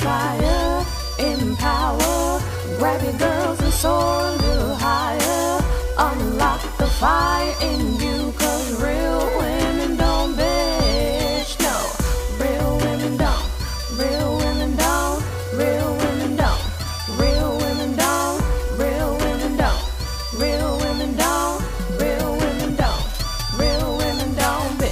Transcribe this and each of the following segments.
inspire, empower. Grab your girls and soar a little higher. Unlock the fire in you, 'cause real women don't bitch. No, real women don't. Real women don't. Real women don't. Real women don't. Real women don't. Real women don't. Real women don't. Real women don't bitch.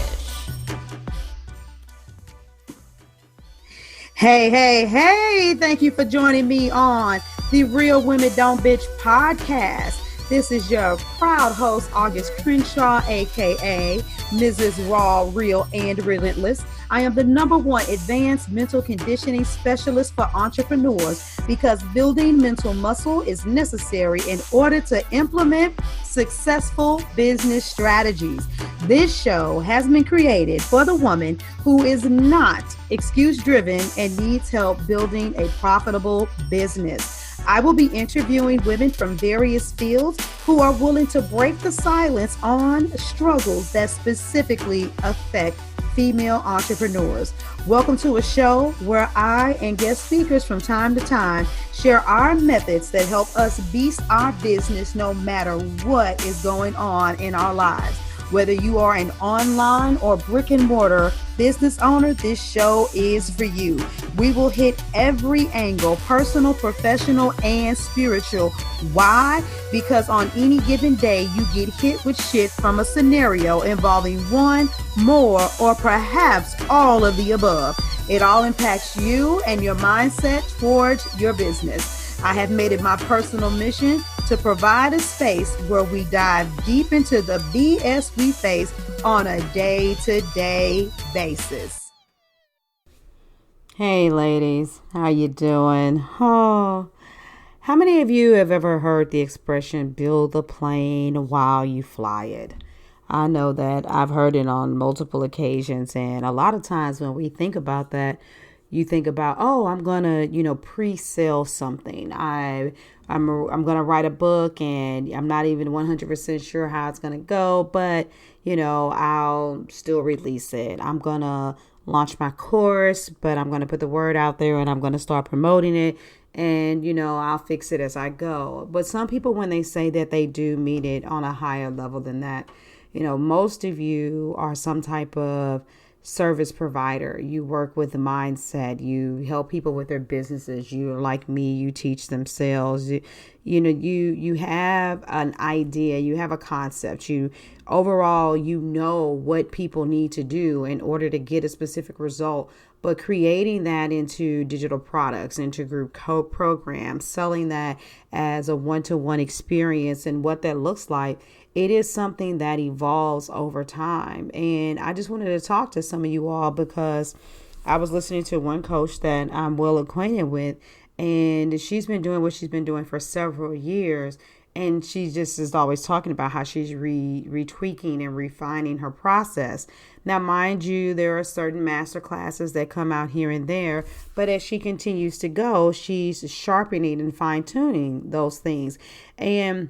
Hey, thank you for joining me on the Real Women Don't Bitch podcast. This is your proud host, August Crenshaw, aka Mrs. Raw, Real, and Relentless. I am the #1 advanced mental conditioning specialist for entrepreneurs because building mental muscle is necessary in order to implement successful business strategies. This show has been created for the woman who is not excuse-driven and needs help building a profitable business. I will be interviewing women from various fields who are willing to break the silence on struggles that specifically affect female entrepreneurs. Welcome to a show where I and guest speakers from time to time share our methods that help us beast our business no matter what is going on in our lives. Whether you are an online or brick and mortar business owner, this show is for you. We will hit every angle, personal, professional, and spiritual. Why? Because on any given day, you get hit with shit from a scenario involving one, more, or perhaps all of the above. It all impacts you and your mindset towards your business. I have made it my personal mission to provide a space where we dive deep into the BS we face on a day-to-day basis. Hey ladies, how you doing? Oh, how many of you have ever heard the expression build the plane while you fly it? I know that I've heard it on multiple occasions, and a lot of times when we think about that, you think about, oh, I'm gonna, pre-sell something. I'm gonna write a book, and I'm not even 100% sure how it's gonna go, but I'll still release it. I'm gonna launch my course, but I'm gonna put the word out there, and I'm gonna start promoting it, and I'll fix it as I go. But some people, when they say that, they do mean it on a higher level than that. Most of you are some type of service provider. You work with the mindset. You help people with their businesses. You're like me. You teach them sales. You have an idea. You have a concept. Overall, what people need to do in order to get a specific result. But creating that into digital products, into group programs, selling that as a one-to-one experience and what that looks like, it is something that evolves over time. And I just wanted to talk to some of you all because I was listening to one coach that I'm well acquainted with, and she's been doing what she's been doing for several years. And she just is always talking about how she's retweaking and refining her process. Now, mind you, there are certain master classes that come out here and there, but as she continues to go, she's sharpening and fine tuning those things. And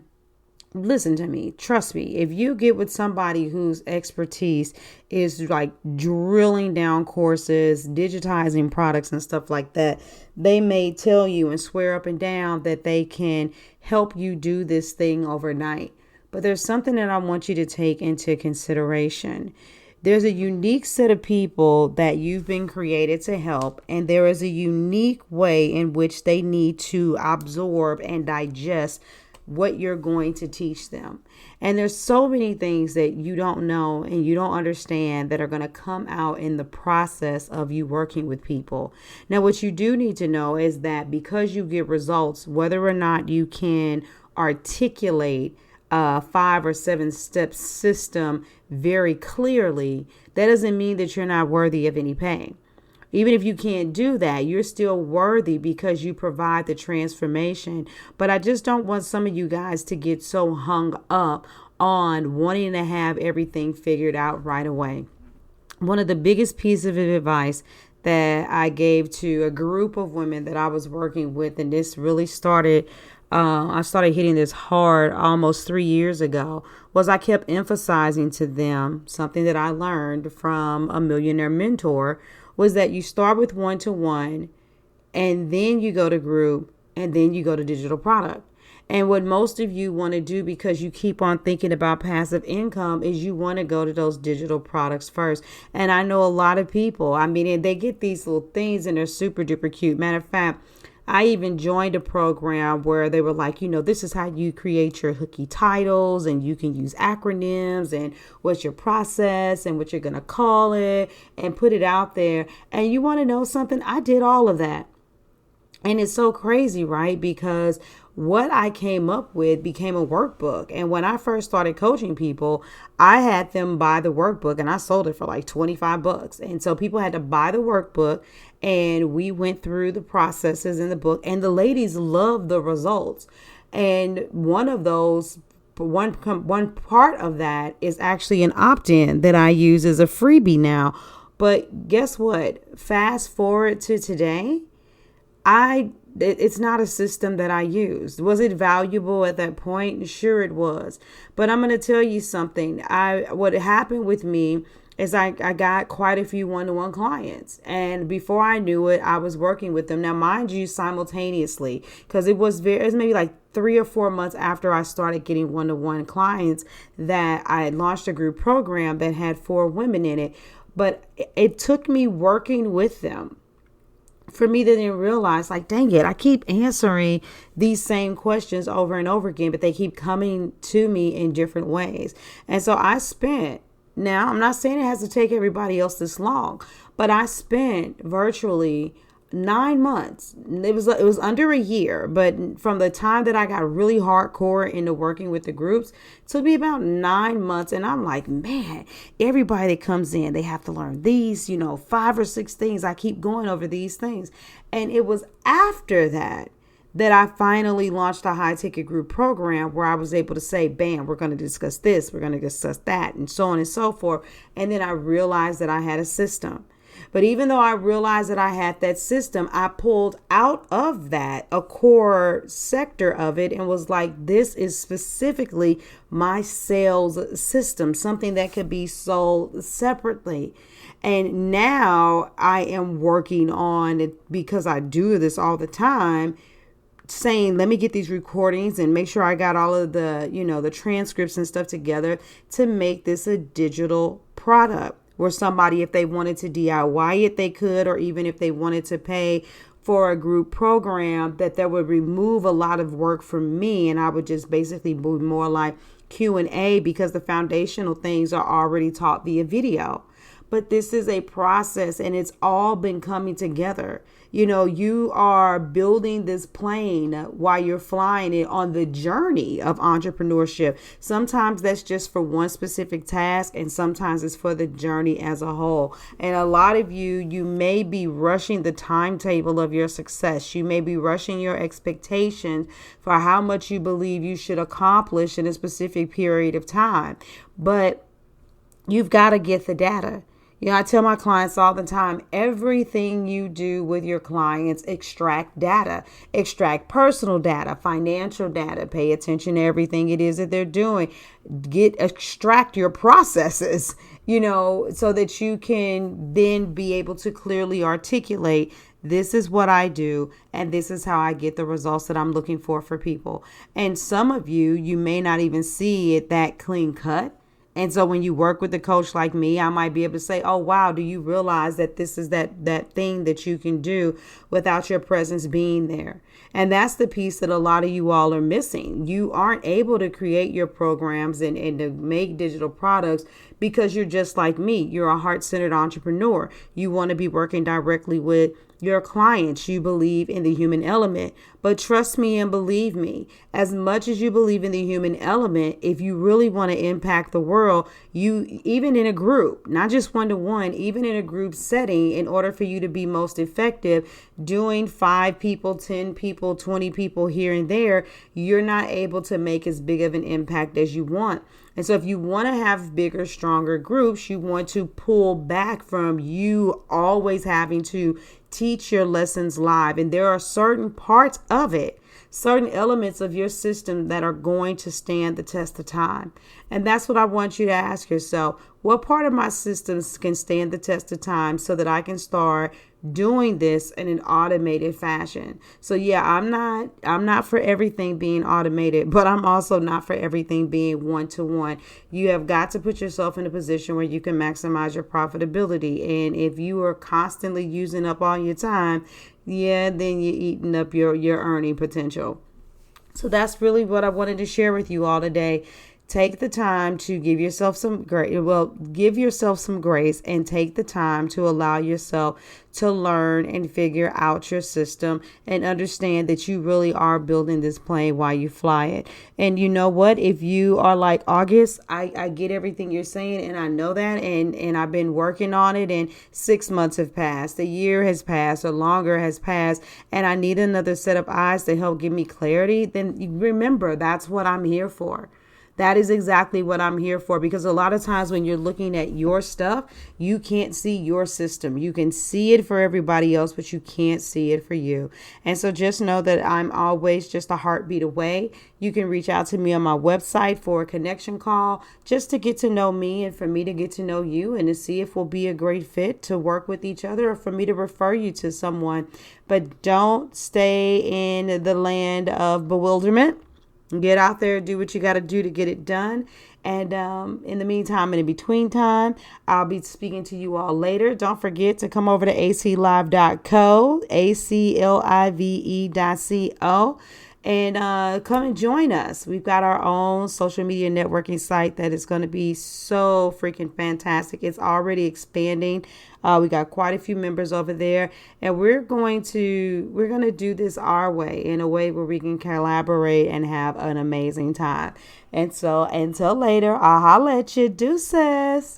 listen to me, trust me, if you get with somebody whose expertise is like drilling down courses, digitizing products and stuff like that, they may tell you and swear up and down that they can help you do this thing overnight. But there's something that I want you to take into consideration. There's a unique set of people that you've been created to help, and there is a unique way in which they need to absorb and digest what you're going to teach them. And there's so many things that you don't know and you don't understand that are going to come out in the process of you working with people. Now, what you do need to know is that because you get results, whether or not you can articulate a 5 or 7 step system very clearly, that doesn't mean that you're not worthy of any pay. Even if you can't do that, you're still worthy because you provide the transformation. But I just don't want some of you guys to get so hung up on wanting to have everything figured out right away. One of the biggest pieces of advice that I gave to a group of women that I was working with, and this really started, I started hitting this hard almost 3 years ago, was I kept emphasizing to them something that I learned from a millionaire mentor, was that you start with one-to-one and then you go to group, and then you go to digital product. And what most of you want to do, because you keep on thinking about passive income, is you want to go to those digital products first. And I know a lot of people, I mean, and they get these little things and they're super duper cute. Matter of fact, I even joined a program where they were like, this is how you create your hooky titles, and you can use acronyms and what's your process and what you're going to call it and put it out there. And you want to know something? I did all of that. And it's so crazy, right? Because what I came up with became a workbook. And when I first started coaching people, I had them buy the workbook, and I sold it for like $25. And so people had to buy the workbook, and we went through the processes in the book, and the ladies loved the results. And one of those, one part of that is actually an opt-in that I use as a freebie now. But guess what? Fast forward to today. It's not a system that I used. Was it valuable at that point? Sure it was. But I'm going to tell you something. What happened with me is I got quite a few one-to-one clients. And before I knew it, I was working with them. Now, mind you, simultaneously, because it was maybe like 3 or 4 months after I started getting one-to-one clients that I had launched a group program that had 4 women in it. But it took me working with them for me to then realize, like, dang it, I keep answering these same questions over and over again, but they keep coming to me in different ways. And so now I'm not saying it has to take everybody else this long, but I spent virtually 9 months. It was under a year, but from the time that I got really hardcore into working with the groups, it took me about 9 months. And I'm like, man, everybody that comes in, they have to learn these, 5 or 6 things. I keep going over these things. And it was after that I finally launched a high ticket group program where I was able to say, bam, we're going to discuss this, we're going to discuss that, and so on and so forth. And then I realized that I had a system. But even though I realized that I had that system, I pulled out of that a core sector of it and was like, this is specifically my sales system, something that could be sold separately. And now I am working on it, because I do this all the time, saying, let me get these recordings and make sure I got all of the, the transcripts and stuff together to make this a digital product. Where somebody, if they wanted to DIY it, they could, or even if they wanted to pay for a group program, that would remove a lot of work from me, and I would just basically be more like Q&A, because the foundational things are already taught via video. But this is a process, and it's all been coming together. You are building this plane while you're flying it on the journey of entrepreneurship. Sometimes that's just for one specific task, and sometimes it's for the journey as a whole. And a lot of you may be rushing the timetable of your success. You may be rushing your expectations for how much you believe you should accomplish in a specific period of time. But you've got to get the data. I tell my clients all the time, everything you do with your clients, extract data, extract personal data, financial data, pay attention to everything it is that they're doing, extract your processes, so that you can then be able to clearly articulate, this is what I do, and this is how I get the results that I'm looking for people. And some of you may not even see it that clean cut. And so when you work with a coach like me, I might be able to say, oh, wow, do you realize that this is that thing that you can do without your presence being there? And that's the piece that a lot of you all are missing. You aren't able to create your programs and to make digital products because you're just like me. You're a heart-centered entrepreneur. You want to be working directly with your clients. You believe in the human element. But trust me and believe me, as much as you believe in the human element, if you really want to impact the world, you, even in a group, not just one-to-one, even in a group setting, in order for you to be most effective, doing 5 people, 10 people, 20 people here and there, you're not able to make as big of an impact as you want. And so if you want to have bigger, stronger groups, you want to pull back from you always having to teach your lessons live. And there are certain parts of it, certain elements of your system that are going to stand the test of time. And that's what I want you to ask yourself. What part of my systems can stand the test of time so that I can start doing this in an automated fashion? So yeah, I'm not for everything being automated, but I'm also not for everything being one-to-one. You have got to put yourself in a position where you can maximize your profitability. And if you are constantly using up all your time, then you're eating up your earning potential. So that's really what I wanted to share with you all today. Take the time to give yourself some grace. Well, give yourself some grace and take the time to allow yourself to learn and figure out your system and understand that you really are building this plane while you fly it. And you know what? If you are like August, I get everything you're saying, and I know that, and I've been working on it, and 6 months have passed, a year has passed, or longer has passed, and I need another set of eyes to help give me clarity. Then remember, that's what I'm here for. That is exactly what I'm here for, because a lot of times when you're looking at your stuff, you can't see your system. You can see it for everybody else, but you can't see it for you. And so just know that I'm always just a heartbeat away. You can reach out to me on my website for a connection call just to get to know me and for me to get to know you and to see if we'll be a great fit to work with each other or for me to refer you to someone. But don't stay in the land of bewilderment. Get out there, do what you got to do to get it done. And in the meantime, and in between time, I'll be speaking to you all later. Don't forget to come over to aclive.co, aclive.co, and come and join us. We've got our own social media networking site that is going to be so freaking fantastic. It's already expanding. We got quite a few members over there, and we're going to do this our way, in a way where we can collaborate and have an amazing time. And so until later, I'll holla at you. Deuces.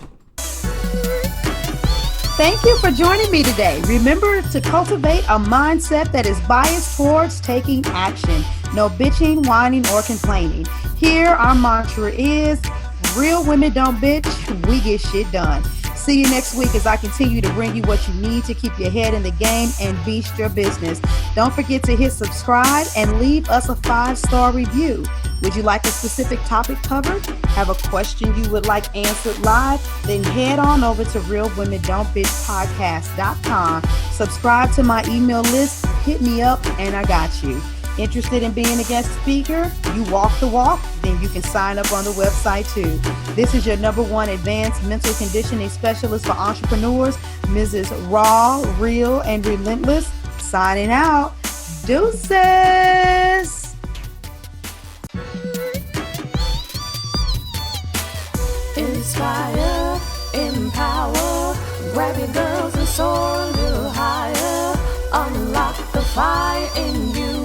Thank you for joining me today. Remember to cultivate a mindset that is biased towards taking action. No bitching, whining, or complaining. Here, our mantra is, real women don't bitch, we get shit done. See you next week as I continue to bring you what you need to keep your head in the game and beast your business. Don't forget to hit subscribe and leave us a 5-star review. Would you like a specific topic covered? Have a question you would like answered live? Then head on over to realwomendon'tbitchpodcast.com. Subscribe to my email list, hit me up, and I got you. Interested in being a guest speaker? You walk the walk? Then you can sign up on the website too. This is your #1 advanced mental conditioning specialist for entrepreneurs, Mrs. Raw, Real, and Relentless. Signing out. Deuces. Inspire, empower, grab your girls and soar a little higher. Unlock the fire in you.